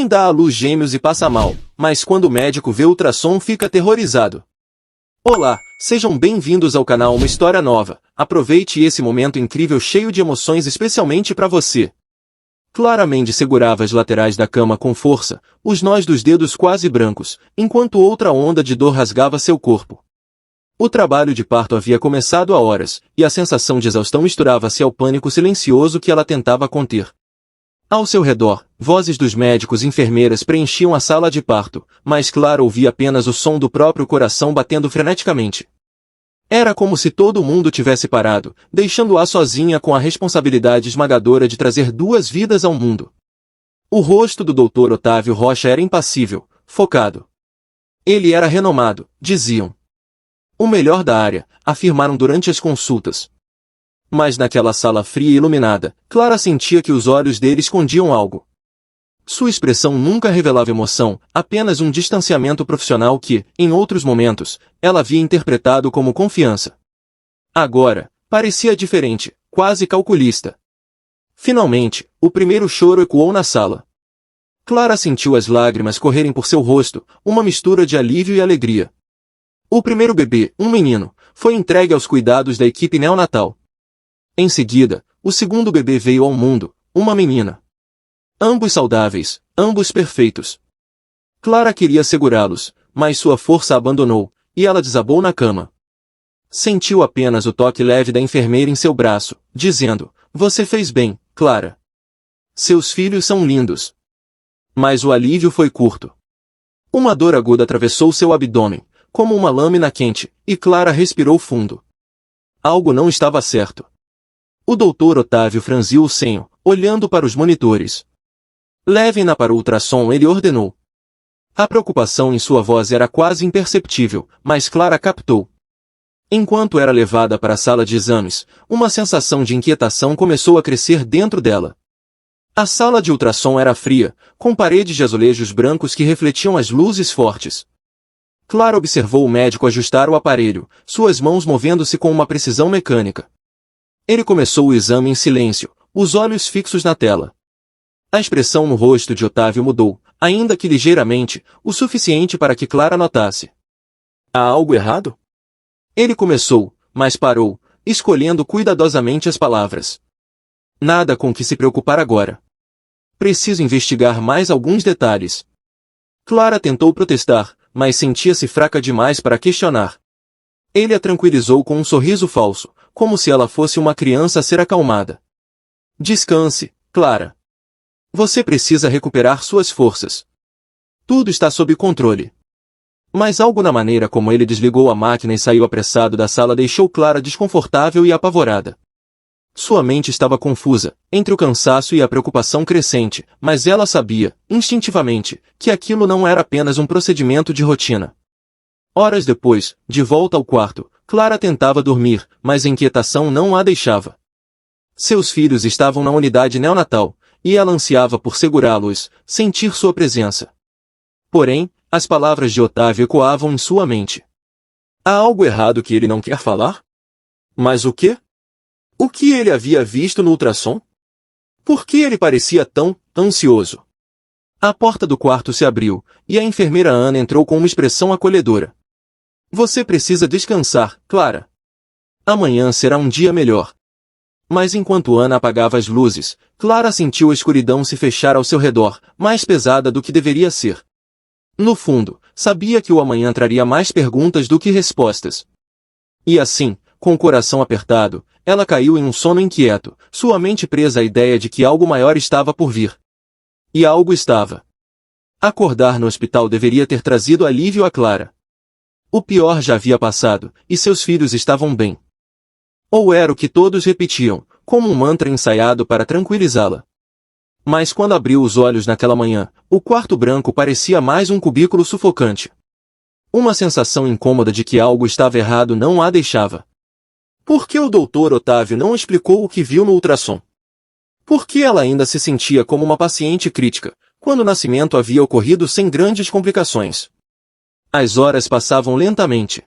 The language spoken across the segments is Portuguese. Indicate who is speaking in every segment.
Speaker 1: Mãe dá à luz gêmeos e passa mal, mas quando o médico vê o ultrassom fica aterrorizado. Olá, sejam bem-vindos ao canal Uma História Nova. Aproveite esse momento incrível cheio de emoções especialmente para você. Clara Mendes segurava as laterais da cama com força, os nós dos dedos quase brancos, enquanto outra onda de dor rasgava seu corpo. O trabalho de parto havia começado há horas, e a sensação de exaustão misturava-se ao pânico silencioso que ela tentava conter. Ao seu redor, vozes dos médicos e enfermeiras preenchiam a sala de parto, mas Clara ouvia apenas o som do próprio coração batendo freneticamente. Era como se todo mundo tivesse parado, deixando-a sozinha com a responsabilidade esmagadora de trazer 2 vidas ao mundo. O rosto do Dr. Otávio Rocha era impassível, focado. Ele era renomado, diziam. O melhor da área, afirmaram durante as consultas. Mas naquela sala fria e iluminada, Clara sentia que os olhos dele escondiam algo. Sua expressão nunca revelava emoção, apenas um distanciamento profissional que, em outros momentos, ela havia interpretado como confiança. Agora, parecia diferente, quase calculista. Finalmente, o primeiro choro ecoou na sala. Clara sentiu as lágrimas correrem por seu rosto, uma mistura de alívio e alegria. O primeiro bebê, um menino, foi entregue aos cuidados da equipe neonatal. Em seguida, o segundo bebê veio ao mundo, uma menina. Ambos saudáveis, ambos perfeitos. Clara queria segurá-los, mas sua força a abandonou, e ela desabou na cama. Sentiu apenas o toque leve da enfermeira em seu braço, dizendo, "Você fez bem, Clara. Seus filhos são lindos." Mas o alívio foi curto. Uma dor aguda atravessou seu abdômen, como uma lâmina quente, e Clara respirou fundo. Algo não estava certo. O Dr. Otávio franziu o senho, olhando para os monitores. "Levem-na para o ultrassom", ele ordenou. A preocupação em sua voz era quase imperceptível, mas Clara captou. Enquanto era levada para a sala de exames, uma sensação de inquietação começou a crescer dentro dela. A sala de ultrassom era fria, com paredes de azulejos brancos que refletiam as luzes fortes. Clara observou o médico ajustar o aparelho, suas mãos movendo-se com uma precisão mecânica. Ele começou o exame em silêncio, os olhos fixos na tela. A expressão no rosto de Otávio mudou, ainda que ligeiramente, o suficiente para que Clara notasse. "Há algo errado?" Ele começou, mas parou, escolhendo cuidadosamente as palavras. "Nada com que se preocupar agora. Preciso investigar mais alguns detalhes." Clara tentou protestar, mas sentia-se fraca demais para questionar. Ele a tranquilizou com um sorriso falso, como se ela fosse uma criança a ser acalmada. "Descanse, Clara. Você precisa recuperar suas forças. Tudo está sob controle." Mas algo na maneira como ele desligou a máquina e saiu apressado da sala deixou Clara desconfortável e apavorada. Sua mente estava confusa, entre o cansaço e a preocupação crescente, mas ela sabia, instintivamente, que aquilo não era apenas um procedimento de rotina. Horas depois, de volta ao quarto, Clara tentava dormir, mas a inquietação não a deixava. Seus filhos estavam na unidade neonatal, e ela ansiava por segurá-los, sentir sua presença. Porém, as palavras de Otávio ecoavam em sua mente. "Há algo errado que ele não quer falar? Mas o quê? O que ele havia visto no ultrassom? Por que ele parecia tão ansioso?" A porta do quarto se abriu, e a enfermeira Ana entrou com uma expressão acolhedora. "Você precisa descansar, Clara. Amanhã será um dia melhor." Mas enquanto Ana apagava as luzes, Clara sentiu a escuridão se fechar ao seu redor, mais pesada do que deveria ser. No fundo, sabia que o amanhã traria mais perguntas do que respostas. E assim, com o coração apertado, ela caiu em um sono inquieto, sua mente presa à ideia de que algo maior estava por vir. E algo estava. Acordar no hospital deveria ter trazido alívio a Clara. O pior já havia passado, e seus filhos estavam bem. Ou era o que todos repetiam, como um mantra ensaiado para tranquilizá-la. Mas quando abriu os olhos naquela manhã, o quarto branco parecia mais um cubículo sufocante. Uma sensação incômoda de que algo estava errado não a deixava. Por que o Dr. Otávio não explicou o que viu no ultrassom? Por que ela ainda se sentia como uma paciente crítica, quando o nascimento havia ocorrido sem grandes complicações? As horas passavam lentamente.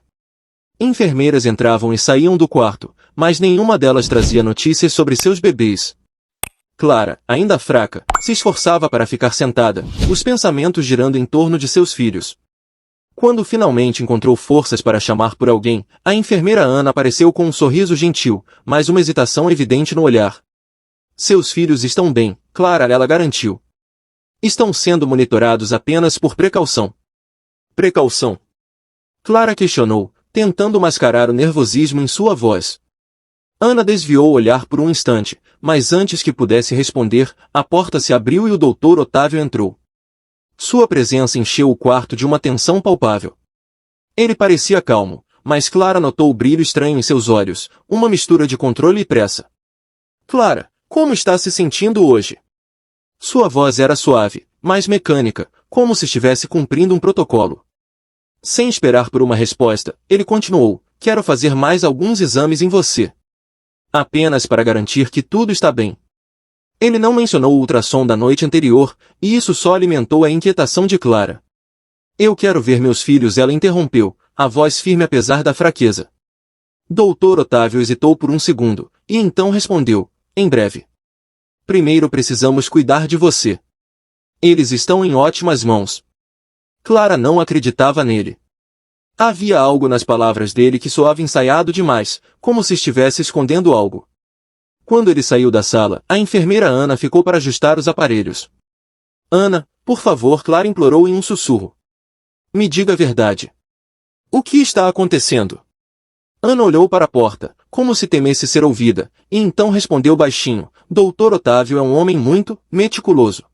Speaker 1: Enfermeiras entravam e saíam do quarto, mas nenhuma delas trazia notícias sobre seus bebês. Clara, ainda fraca, se esforçava para ficar sentada, os pensamentos girando em torno de seus filhos. Quando finalmente encontrou forças para chamar por alguém, a enfermeira Ana apareceu com um sorriso gentil, mas uma hesitação evidente no olhar. Seus filhos estão bem, Clara, ela garantiu. Estão sendo monitorados apenas por precaução. Precaução? Clara questionou, tentando mascarar o nervosismo em sua voz. Ana desviou o olhar por um instante, mas antes que pudesse responder, a porta se abriu e o Dr. Otávio entrou. Sua presença encheu o quarto de uma tensão palpável. Ele parecia calmo, mas Clara notou o brilho estranho em seus olhos, uma mistura de controle e pressa. Clara, como está se sentindo hoje? Sua voz era suave, mas mecânica, como se estivesse cumprindo um protocolo. Sem esperar por uma resposta, ele continuou, quero fazer mais alguns exames em você. Apenas para garantir que tudo está bem. Ele não mencionou o ultrassom da noite anterior, e isso só alimentou a inquietação de Clara. Eu quero ver meus filhos, ela interrompeu, a voz firme apesar da fraqueza. Dr. Otávio hesitou por um segundo, e então respondeu, em breve. Primeiro precisamos cuidar de você. Eles estão em ótimas mãos. Clara não acreditava nele. Havia algo nas palavras dele que soava ensaiado demais, como se estivesse escondendo algo. Quando ele saiu da sala, a enfermeira Ana ficou para ajustar os aparelhos. Ana, por favor, Clara implorou em um sussurro. Me diga a verdade. O que está acontecendo? Ana olhou para a porta, como se temesse ser ouvida, e então respondeu baixinho, Dr. Otávio é um homem muito meticuloso.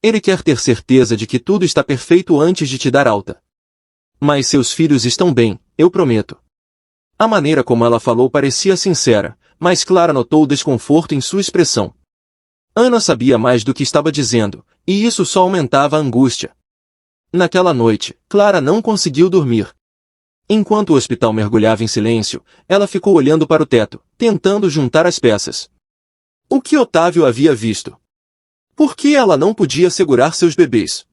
Speaker 1: Ele quer ter certeza de que tudo está perfeito antes de te dar alta. Mas seus filhos estão bem, eu prometo. A maneira como ela falou parecia sincera, mas Clara notou o desconforto em sua expressão. Ana sabia mais do que estava dizendo, e isso só aumentava a angústia. Naquela noite, Clara não conseguiu dormir. Enquanto o hospital mergulhava em silêncio, ela ficou olhando para o teto, tentando juntar as peças. O que Otávio havia visto? Por que ela não podia segurar seus bebês?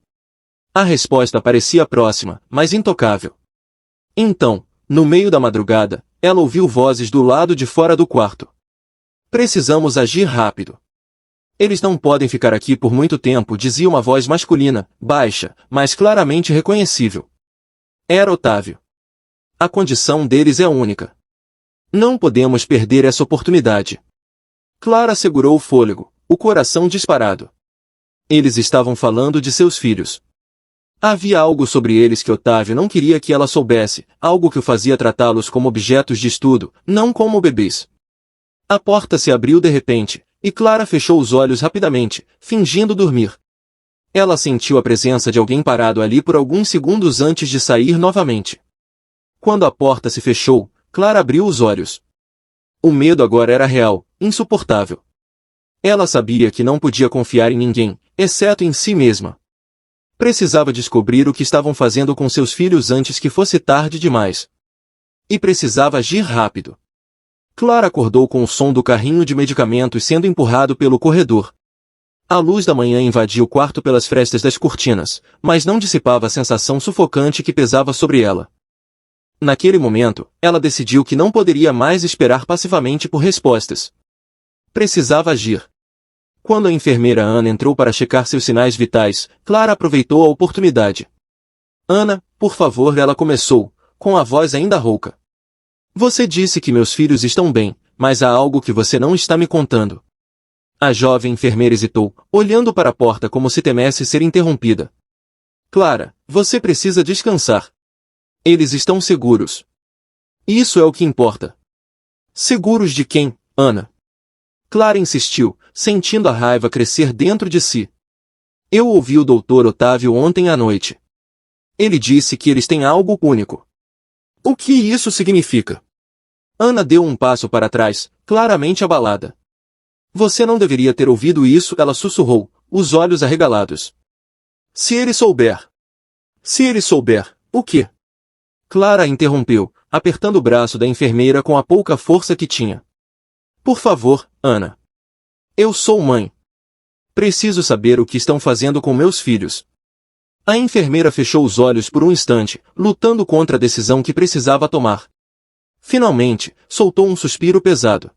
Speaker 1: A resposta parecia próxima, mas intocável. Então, no meio da madrugada, ela ouviu vozes do lado de fora do quarto. Precisamos agir rápido. Eles não podem ficar aqui por muito tempo, dizia uma voz masculina, baixa, mas claramente reconhecível. Era Otávio. A condição deles é única. Não podemos perder essa oportunidade. Clara segurou o fôlego, o coração disparado. Eles estavam falando de seus filhos. Havia algo sobre eles que Otávio não queria que ela soubesse, algo que o fazia tratá-los como objetos de estudo, não como bebês. A porta se abriu de repente, e Clara fechou os olhos rapidamente, fingindo dormir. Ela sentiu a presença de alguém parado ali por alguns segundos antes de sair novamente. Quando a porta se fechou, Clara abriu os olhos. O medo agora era real, insuportável. Ela sabia que não podia confiar em ninguém, exceto em si mesma. Precisava descobrir o que estavam fazendo com seus filhos antes que fosse tarde demais. E precisava agir rápido. Clara acordou com o som do carrinho de medicamentos sendo empurrado pelo corredor. A luz da manhã invadia o quarto pelas frestas das cortinas, mas não dissipava a sensação sufocante que pesava sobre ela. Naquele momento, ela decidiu que não poderia mais esperar passivamente por respostas. Precisava agir. Quando a enfermeira Ana entrou para checar seus sinais vitais, Clara aproveitou a oportunidade. Ana, por favor, ela começou, com a voz ainda rouca. Você disse que meus filhos estão bem, mas há algo que você não está me contando. A jovem enfermeira hesitou, olhando para a porta como se temesse ser interrompida. Clara, você precisa descansar. Eles estão seguros. Isso é o que importa. Seguros de quem, Ana? Clara insistiu, sentindo a raiva crescer dentro de si. Eu ouvi o Dr. Otávio ontem à noite. Ele disse que eles têm algo único. O que isso significa? Ana deu um passo para trás, claramente abalada. Você não deveria ter ouvido isso, ela sussurrou, os olhos arregalados. Se ele souber. Se ele souber, o quê? Clara interrompeu, apertando o braço da enfermeira com a pouca força que tinha. Por favor, Ana. Eu sou mãe. Preciso saber o que estão fazendo com meus filhos. A enfermeira fechou os olhos por um instante, lutando contra a decisão que precisava tomar. Finalmente, soltou um suspiro pesado.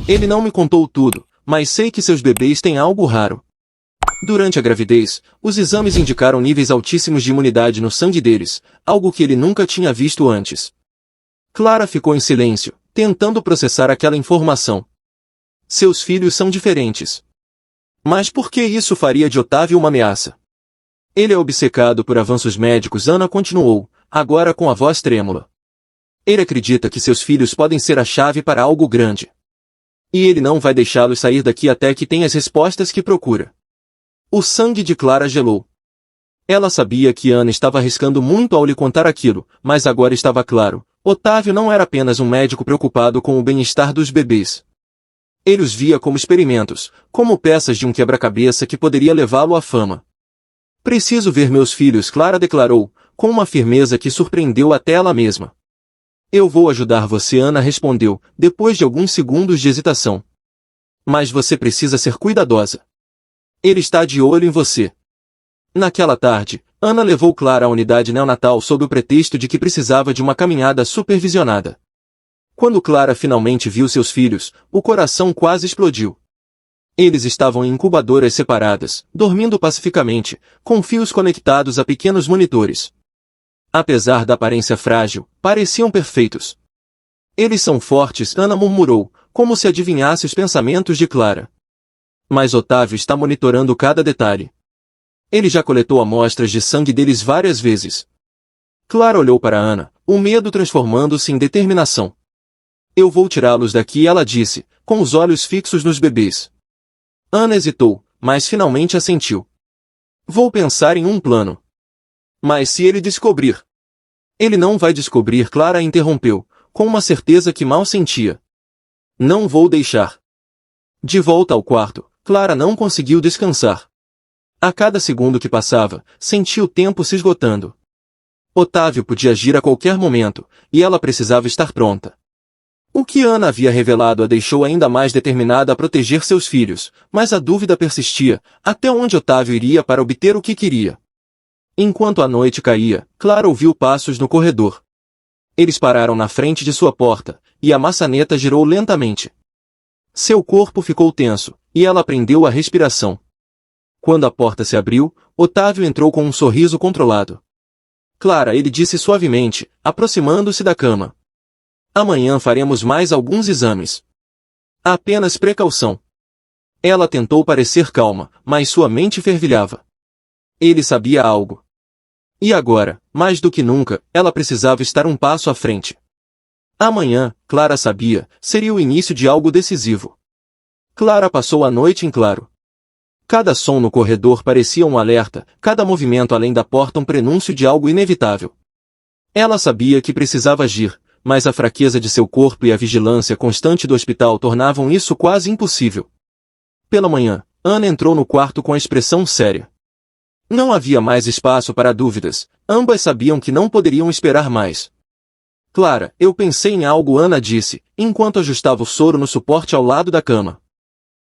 Speaker 1: Ele não me contou tudo, mas sei que seus bebês têm algo raro. Durante a gravidez, os exames indicaram níveis altíssimos de imunidade no sangue deles, algo que ele nunca tinha visto antes. Clara ficou em silêncio, tentando processar aquela informação. Seus filhos são diferentes. Mas por que isso faria de Otávio uma ameaça? Ele é obcecado por avanços médicos, Ana continuou, agora com a voz trêmula. Ele acredita que seus filhos podem ser a chave para algo grande. E ele não vai deixá-los sair daqui até que tenha as respostas que procura. O sangue de Clara gelou. Ela sabia que Ana estava arriscando muito ao lhe contar aquilo, mas agora estava claro, Otávio não era apenas um médico preocupado com o bem-estar dos bebês. Ele os via como experimentos, como peças de um quebra-cabeça que poderia levá-lo à fama. Preciso ver meus filhos, Clara declarou, com uma firmeza que surpreendeu até ela mesma. Eu vou ajudar você, Ana respondeu, depois de alguns segundos de hesitação. Mas você precisa ser cuidadosa. Ele está de olho em você. Naquela tarde, Ana levou Clara à unidade neonatal sob o pretexto de que precisava de uma caminhada supervisionada. Quando Clara finalmente viu seus filhos, o coração quase explodiu. Eles estavam em incubadoras separadas, dormindo pacificamente, com fios conectados a pequenos monitores. Apesar da aparência frágil, pareciam perfeitos. Eles são fortes, Ana murmurou, como se adivinhasse os pensamentos de Clara. Mas Otávio está monitorando cada detalhe. Ele já coletou amostras de sangue deles várias vezes. Clara olhou para Ana, o medo transformando-se em determinação. Eu vou tirá-los daqui, ela disse, com os olhos fixos nos bebês. Ana hesitou, mas finalmente assentiu. Vou pensar em um plano. Mas se ele descobrir? Ele não vai descobrir, Clara interrompeu, com uma certeza que mal sentia. Não vou deixar. De volta ao quarto, Clara não conseguiu descansar. A cada segundo que passava, sentia o tempo se esgotando. Otávio podia agir a qualquer momento, e ela precisava estar pronta. O que Ana havia revelado a deixou ainda mais determinada a proteger seus filhos, mas a dúvida persistia, até onde Otávio iria para obter o que queria. Enquanto a noite caía, Clara ouviu passos no corredor. Eles pararam na frente de sua porta, e a maçaneta girou lentamente. Seu corpo ficou tenso, e ela prendeu a respiração. Quando a porta se abriu, Otávio entrou com um sorriso controlado. Clara, ele disse suavemente, aproximando-se da cama. Amanhã faremos mais alguns exames. Apenas precaução. Ela tentou parecer calma, mas sua mente fervilhava. Ele sabia algo. E agora, mais do que nunca, ela precisava estar um passo à frente. Amanhã, Clara sabia, seria o início de algo decisivo. Clara passou a noite em claro. Cada som no corredor parecia um alerta, cada movimento além da porta um prenúncio de algo inevitável. Ela sabia que precisava agir, mas a fraqueza de seu corpo e a vigilância constante do hospital tornavam isso quase impossível. Pela manhã, Ana entrou no quarto com a expressão séria. Não havia mais espaço para dúvidas, ambas sabiam que não poderiam esperar mais. Clara, eu pensei em algo, Ana disse, enquanto ajustava o soro no suporte ao lado da cama.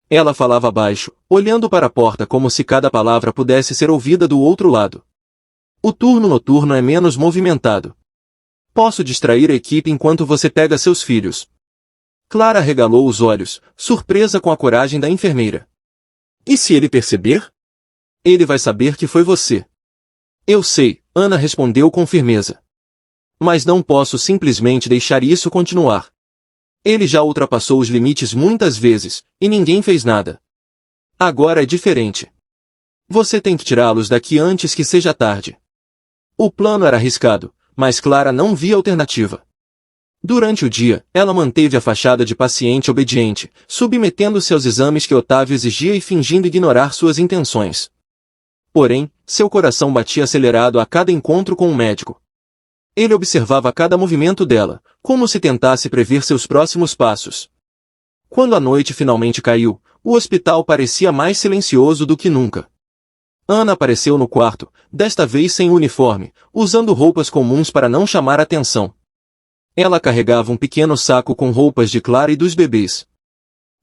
Speaker 1: Ela falava baixo, olhando para a porta como se cada palavra pudesse ser ouvida do outro lado. O turno noturno é menos movimentado. Posso distrair a equipe enquanto você pega seus filhos. Clara regalou os olhos, surpresa com a coragem da enfermeira. E se ele perceber? Ele vai saber que foi você. Eu sei, Ana respondeu com firmeza. Mas não posso simplesmente deixar isso continuar. Ele já ultrapassou os limites muitas vezes, e ninguém fez nada. Agora é diferente. Você tem que tirá-los daqui antes que seja tarde. O plano era arriscado, mas Clara não via alternativa. Durante o dia, ela manteve a fachada de paciente obediente, submetendo-se aos exames que Otávio exigia e fingindo ignorar suas intenções. Porém, seu coração batia acelerado a cada encontro com o médico. Ele observava cada movimento dela, como se tentasse prever seus próximos passos. Quando a noite finalmente caiu, o hospital parecia mais silencioso do que nunca. Ana apareceu no quarto, desta vez sem uniforme, usando roupas comuns para não chamar atenção. Ela carregava um pequeno saco com roupas de Clara e dos bebês.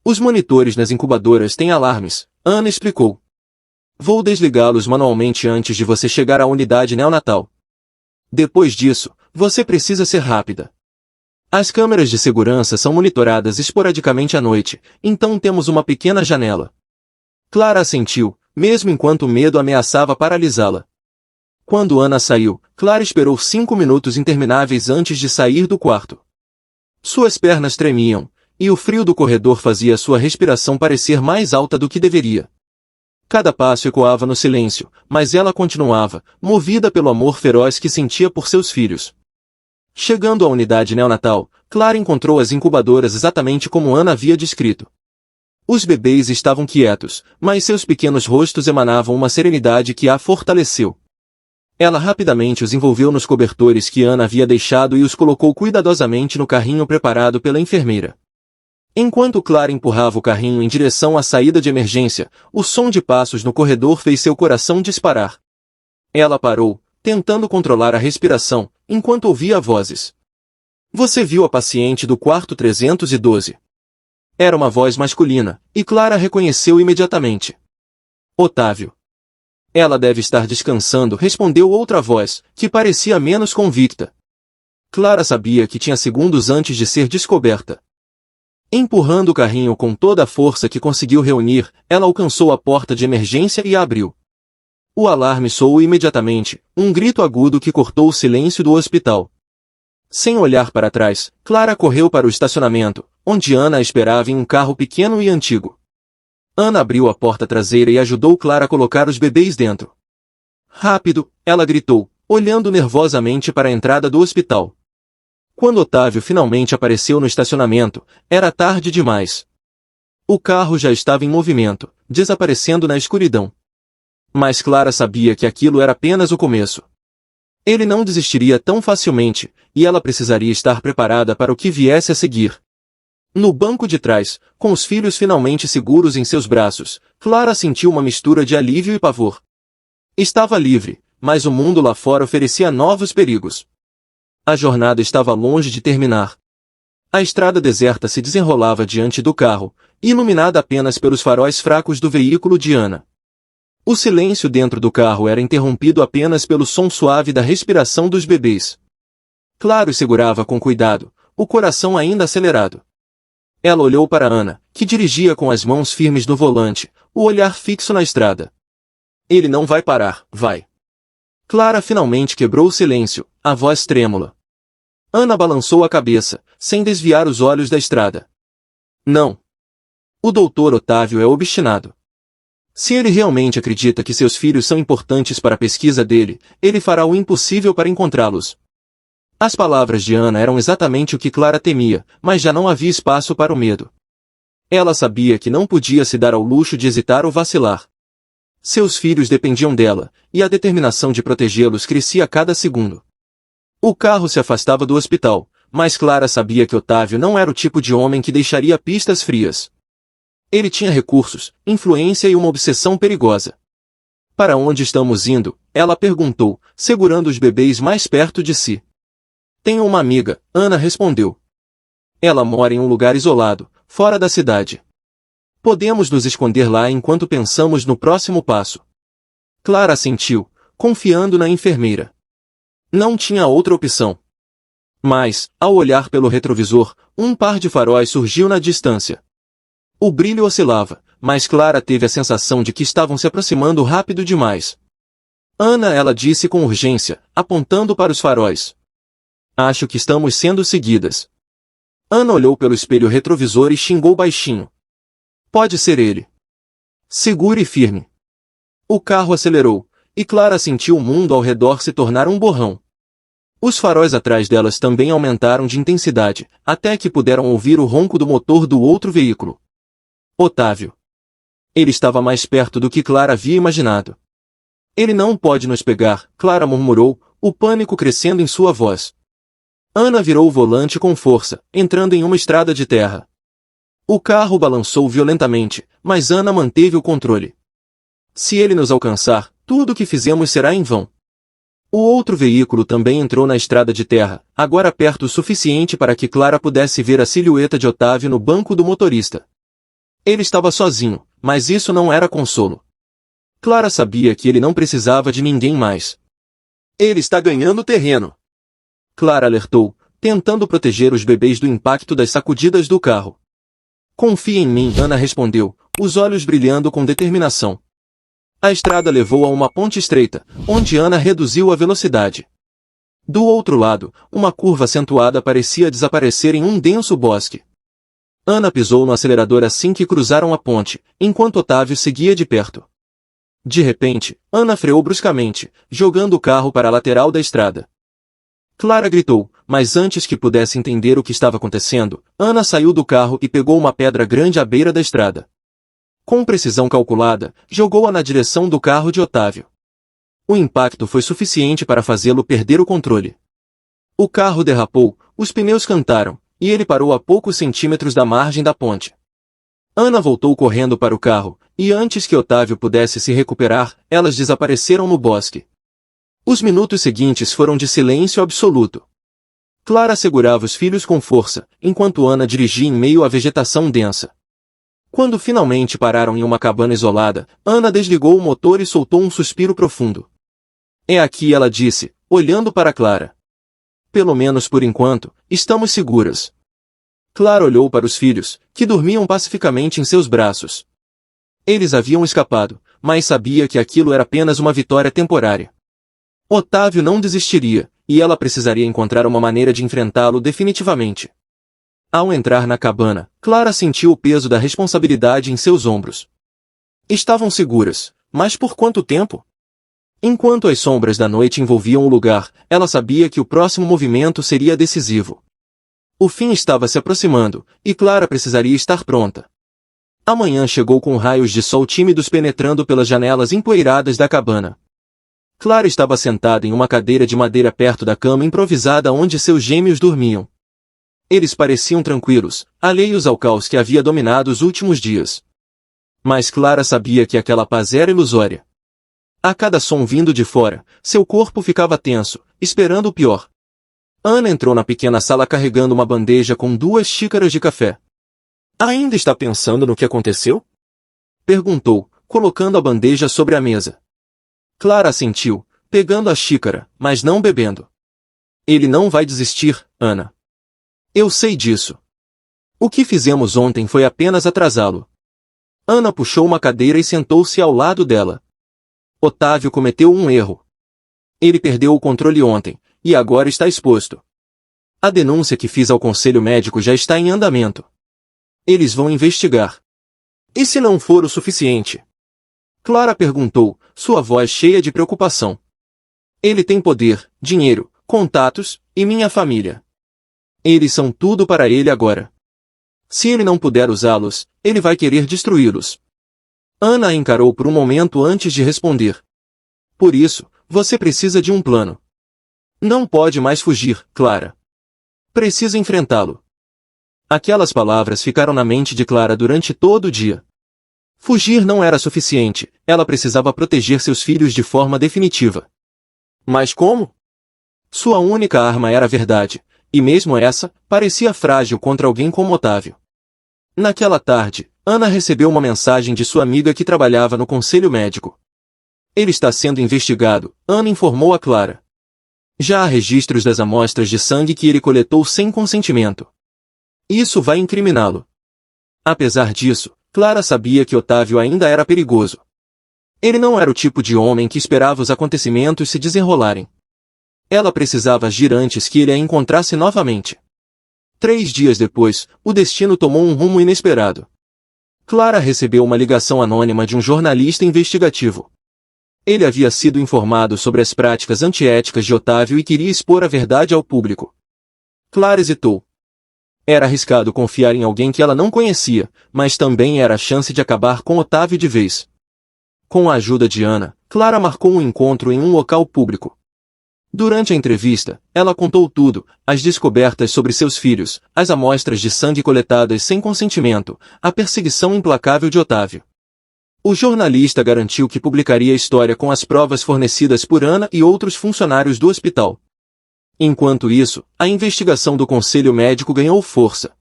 Speaker 1: Os monitores nas incubadoras têm alarmes, Ana explicou. Vou desligá-los manualmente antes de você chegar à unidade neonatal. Depois disso, você precisa ser rápida. As câmeras de segurança são monitoradas esporadicamente à noite, então temos uma pequena janela. Clara assentiu, mesmo enquanto o medo ameaçava paralisá-la. Quando Ana saiu, Clara esperou 5 minutos intermináveis antes de sair do quarto. Suas pernas tremiam, e o frio do corredor fazia sua respiração parecer mais alta do que deveria. Cada passo ecoava no silêncio, mas ela continuava, movida pelo amor feroz que sentia por seus filhos. Chegando à unidade neonatal, Clara encontrou as incubadoras exatamente como Ana havia descrito. Os bebês estavam quietos, mas seus pequenos rostos emanavam uma serenidade que a fortaleceu. Ela rapidamente os envolveu nos cobertores que Ana havia deixado e os colocou cuidadosamente no carrinho preparado pela enfermeira. Enquanto Clara empurrava o carrinho em direção à saída de emergência, o som de passos no corredor fez seu coração disparar. Ela parou, tentando controlar a respiração, enquanto ouvia vozes. Você viu a paciente do quarto 312? Era uma voz masculina, e Clara reconheceu imediatamente. Otávio. Ela deve estar descansando, respondeu outra voz, que parecia menos convicta. Clara sabia que tinha segundos antes de ser descoberta. Empurrando o carrinho com toda a força que conseguiu reunir, ela alcançou a porta de emergência e a abriu. O alarme soou imediatamente, um grito agudo que cortou o silêncio do hospital. Sem olhar para trás, Clara correu para o estacionamento, onde Ana a esperava em um carro pequeno e antigo. Ana abriu a porta traseira e ajudou Clara a colocar os bebês dentro. Rápido, ela gritou, olhando nervosamente para a entrada do hospital. Quando Otávio finalmente apareceu no estacionamento, era tarde demais. O carro já estava em movimento, desaparecendo na escuridão. Mas Clara sabia que aquilo era apenas o começo. Ele não desistiria tão facilmente, e ela precisaria estar preparada para o que viesse a seguir. No banco de trás, com os filhos finalmente seguros em seus braços, Clara sentiu uma mistura de alívio e pavor. Estava livre, mas o mundo lá fora oferecia novos perigos. A jornada estava longe de terminar. A estrada deserta se desenrolava diante do carro, iluminada apenas pelos faróis fracos do veículo de Ana. O silêncio dentro do carro era interrompido apenas pelo som suave da respiração dos bebês. Clara os segurava com cuidado, o coração ainda acelerado. Ela olhou para Ana, que dirigia com as mãos firmes no volante, o olhar fixo na estrada. Ele não vai parar, vai. Clara finalmente quebrou o silêncio, a voz trêmula. Ana balançou a cabeça, sem desviar os olhos da estrada. Não. O doutor Otávio é obstinado. Se ele realmente acredita que seus filhos são importantes para a pesquisa dele, ele fará o impossível para encontrá-los. As palavras de Ana eram exatamente o que Clara temia, mas já não havia espaço para o medo. Ela sabia que não podia se dar ao luxo de hesitar ou vacilar. Seus filhos dependiam dela, e a determinação de protegê-los crescia a cada segundo. O carro se afastava do hospital, mas Clara sabia que Otávio não era o tipo de homem que deixaria pistas frias. Ele tinha recursos, influência e uma obsessão perigosa. Para onde estamos indo? Ela perguntou, segurando os bebês mais perto de si. Tenho uma amiga, Ana respondeu. Ela mora em um lugar isolado, fora da cidade. Podemos nos esconder lá enquanto pensamos no próximo passo. Clara assentiu, confiando na enfermeira. Não tinha outra opção. Mas, ao olhar pelo retrovisor, um par de faróis surgiu na distância. O brilho oscilava, mas Clara teve a sensação de que estavam se aproximando rápido demais. Ana, ela disse com urgência, apontando para os faróis. Acho que estamos sendo seguidas. Ana olhou pelo espelho retrovisor e xingou baixinho. Pode ser ele. Segure firme. O carro acelerou, e Clara sentiu o mundo ao redor se tornar um borrão. Os faróis atrás delas também aumentaram de intensidade, até que puderam ouvir o ronco do motor do outro veículo. Otávio. Ele estava mais perto do que Clara havia imaginado. Ele não pode nos pegar, Clara murmurou, o pânico crescendo em sua voz. Ana virou o volante com força, entrando em uma estrada de terra. O carro balançou violentamente, mas Ana manteve o controle. Se ele nos alcançar, tudo o que fizemos será em vão. O outro veículo também entrou na estrada de terra, agora perto o suficiente para que Clara pudesse ver a silhueta de Otávio no banco do motorista. Ele estava sozinho, mas isso não era consolo. Clara sabia que ele não precisava de ninguém mais. Ele está ganhando terreno. Clara alertou, tentando proteger os bebês do impacto das sacudidas do carro. Confie em mim, Ana respondeu, os olhos brilhando com determinação. A estrada levou a uma ponte estreita, onde Ana reduziu a velocidade. Do outro lado, uma curva acentuada parecia desaparecer em um denso bosque. Ana pisou no acelerador assim que cruzaram a ponte, enquanto Otávio seguia de perto. De repente, Ana freou bruscamente, jogando o carro para a lateral da estrada. Clara gritou, mas antes que pudesse entender o que estava acontecendo, Ana saiu do carro e pegou uma pedra grande à beira da estrada. Com precisão calculada, jogou-a na direção do carro de Otávio. O impacto foi suficiente para fazê-lo perder o controle. O carro derrapou, os pneus cantaram, e ele parou a poucos centímetros da margem da ponte. Ana voltou correndo para o carro, e antes que Otávio pudesse se recuperar, elas desapareceram no bosque. Os minutos seguintes foram de silêncio absoluto. Clara segurava os filhos com força, enquanto Ana dirigia em meio à vegetação densa. Quando finalmente pararam em uma cabana isolada, Ana desligou o motor e soltou um suspiro profundo. É aqui, ela disse, olhando para Clara. Pelo menos por enquanto, estamos seguras. Clara olhou para os filhos, que dormiam pacificamente em seus braços. Eles haviam escapado, mas sabia que aquilo era apenas uma vitória temporária. Otávio não desistiria, e ela precisaria encontrar uma maneira de enfrentá-lo definitivamente. Ao entrar na cabana, Clara sentiu o peso da responsabilidade em seus ombros. Estavam seguras, mas por quanto tempo? Enquanto as sombras da noite envolviam o lugar, ela sabia que o próximo movimento seria decisivo. O fim estava se aproximando, e Clara precisaria estar pronta. A manhã chegou com raios de sol tímidos penetrando pelas janelas empoeiradas da cabana. Clara estava sentada em uma cadeira de madeira perto da cama improvisada onde seus gêmeos dormiam. Eles pareciam tranquilos, alheios ao caos que havia dominado os últimos dias. Mas Clara sabia que aquela paz era ilusória. A cada som vindo de fora, seu corpo ficava tenso, esperando o pior. Ana entrou na pequena sala carregando uma bandeja com 2 xícaras de café. Ainda está pensando no que aconteceu? Perguntou, colocando a bandeja sobre a mesa. Clara assentiu, pegando a xícara, mas não bebendo. Ele não vai desistir, Ana. Eu sei disso. O que fizemos ontem foi apenas atrasá-lo. Ana puxou uma cadeira e sentou-se ao lado dela. Otávio cometeu um erro. Ele perdeu o controle ontem, e agora está exposto. A denúncia que fiz ao conselho médico já está em andamento. Eles vão investigar. E se não for o suficiente? Clara perguntou, sua voz cheia de preocupação. Ele tem poder, dinheiro, contatos, e minha família. Eles são tudo para ele agora. Se ele não puder usá-los, ele vai querer destruí-los. Ana a encarou por um momento antes de responder. Por isso, você precisa de um plano. Não pode mais fugir, Clara. Precisa enfrentá-lo. Aquelas palavras ficaram na mente de Clara durante todo o dia. Fugir não era suficiente, ela precisava proteger seus filhos de forma definitiva. Mas como? Sua única arma era a verdade, e mesmo essa, parecia frágil contra alguém como Otávio. Naquela tarde, Ana recebeu uma mensagem de sua amiga que trabalhava no conselho médico. Ele está sendo investigado, Ana informou a Clara. Já há registros das amostras de sangue que ele coletou sem consentimento. Isso vai incriminá-lo. Apesar disso, Clara sabia que Otávio ainda era perigoso. Ele não era o tipo de homem que esperava os acontecimentos se desenrolarem. Ela precisava agir antes que ele a encontrasse novamente. 3 dias depois, o destino tomou um rumo inesperado. Clara recebeu uma ligação anônima de um jornalista investigativo. Ele havia sido informado sobre as práticas antiéticas de Otávio e queria expor a verdade ao público. Clara hesitou. Era arriscado confiar em alguém que ela não conhecia, mas também era a chance de acabar com Otávio de vez. Com a ajuda de Ana, Clara marcou um encontro em um local público. Durante a entrevista, ela contou tudo, as descobertas sobre seus filhos, as amostras de sangue coletadas sem consentimento, a perseguição implacável de Otávio. O jornalista garantiu que publicaria a história com as provas fornecidas por Ana e outros funcionários do hospital. Enquanto isso, a investigação do conselho médico ganhou força.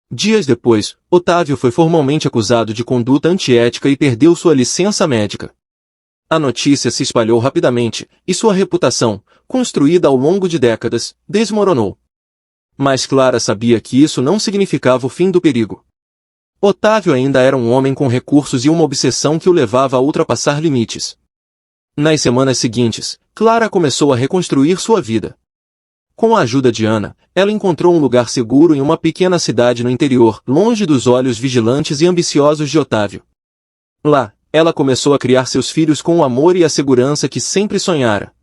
Speaker 1: Dias depois, Otávio foi formalmente acusado de conduta antiética e perdeu sua licença médica. A notícia se espalhou rapidamente, e sua reputação, construída ao longo de décadas, desmoronou. Mas Clara sabia que isso não significava o fim do perigo. Otávio ainda era um homem com recursos e uma obsessão que o levava a ultrapassar limites. Nas semanas seguintes, Clara começou a reconstruir sua vida. Com a ajuda de Ana, ela encontrou um lugar seguro em uma pequena cidade no interior, longe dos olhos vigilantes e ambiciosos de Otávio. Lá, ela começou a criar seus filhos com o amor e a segurança que sempre sonhara.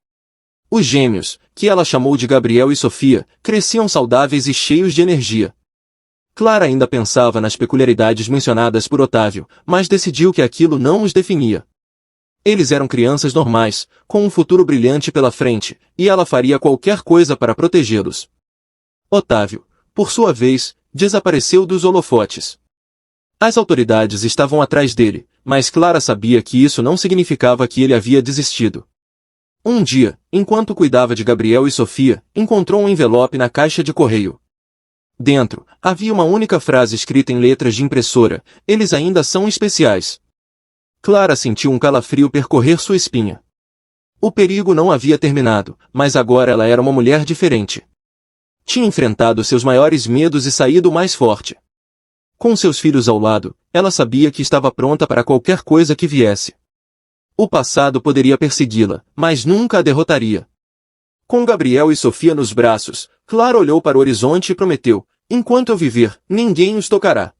Speaker 1: Os gêmeos, que ela chamou de Gabriel e Sofia, cresciam saudáveis e cheios de energia. Clara ainda pensava nas peculiaridades mencionadas por Otávio, mas decidiu que aquilo não os definia. Eles eram crianças normais, com um futuro brilhante pela frente, e ela faria qualquer coisa para protegê-los. Otávio, por sua vez, desapareceu dos holofotes. As autoridades estavam atrás dele, mas Clara sabia que isso não significava que ele havia desistido. Um dia, enquanto cuidava de Gabriel e Sofia, encontrou um envelope na caixa de correio. Dentro, havia uma única frase escrita em letras de impressora: eles ainda são especiais. Clara sentiu um calafrio percorrer sua espinha. O perigo não havia terminado, mas agora ela era uma mulher diferente. Tinha enfrentado seus maiores medos e saído mais forte. Com seus filhos ao lado, ela sabia que estava pronta para qualquer coisa que viesse. O passado poderia persegui-la, mas nunca a derrotaria. Com Gabriel e Sofia nos braços, Clara olhou para o horizonte e prometeu: enquanto eu viver, ninguém os tocará.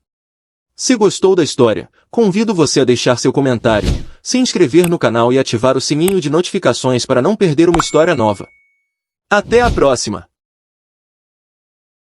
Speaker 1: Se gostou da história, convido você a deixar seu comentário, se inscrever no canal e ativar o sininho de notificações para não perder uma história nova. Até a próxima!